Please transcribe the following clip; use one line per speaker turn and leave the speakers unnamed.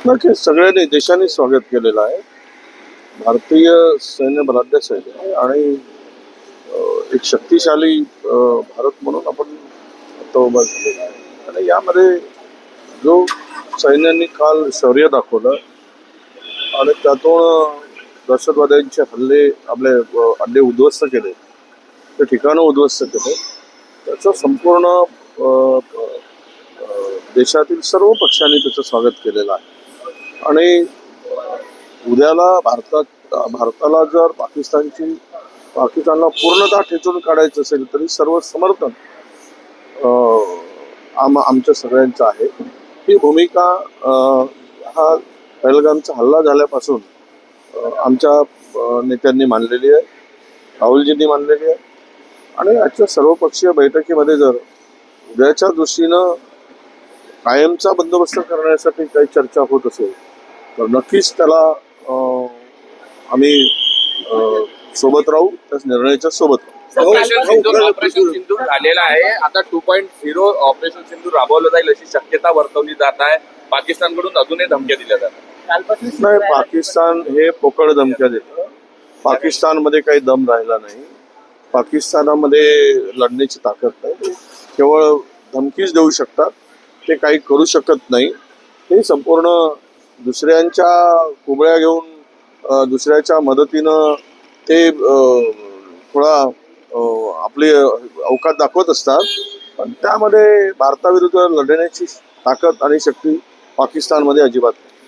नक्कीच सगळ्यांनी देशाने स्वागत केलेलं आहे. भारतीय सैन्य बलाढ्य सैन्य आहे आणि एक शक्तिशाली भारत म्हणून आपण आता उभा झालेला आहे. आणि यामध्ये जो सैन्यांनी काल शौर्य दाखवलं आणि त्यातून दहशतवाद्यांचे हल्ले आपले अड्डे उद्ध्वस्त केले, ते ठिकाणं उद्ध्वस्त केले, त्याचं संपूर्ण देशातील सर्व पक्षांनी त्याचं स्वागत केलेलं आहे. आणि उद्याला भारताला जर पाकिस्तानला पूर्णतः ठेचून काढायचं असेल तरी सर्व समर्थन आमच्या सगळ्यांचं आहे. ही भूमिका हा पहलगामचा हल्ला झाल्यापासून आमच्या नेत्यांनी मांडलेली आहे, राहुलजींनी मांडलेली आहे. आणि आजच्या सर्वपक्षीय बैठकीमध्ये जर उद्याच्या दृष्टीनं कायमचा बंदोबस्त करण्यासाठी काही चर्चा होत असेल तर नक्कीच त्याला आम्ही सोबत राहू, त्या निर्णयाच्या सोबत राहू.
ऑपरेशन सिंधूर झालेला आहे, आता 2.0 ऑपरेशन सिंधूर राबवलं जाईल अशी शक्यता वर्तवली जात आहे. पाकिस्तानकडून अजूनही धमक्या दिल्या जातात.
नाही, पाकिस्तान हे पोकळ धमक्या देतं. पाकिस्तानमध्ये काही दम राहिला नाही. पाकिस्तानामध्ये लढण्याची ताकद नाही. केवळ धमकीच देऊ शकतात, ते काही करू शकत नाही. हे संपूर्ण दुसऱ्यांच्या कुबळ्या घेऊन दुसऱ्याच्या मदतीनं ते थोडा आपली अवकात दाखवत असतात. पण त्यामध्ये भारताविरुद्ध लढण्याची ताकद आणि शक्ती पाकिस्तानमध्ये अजिबात नाही.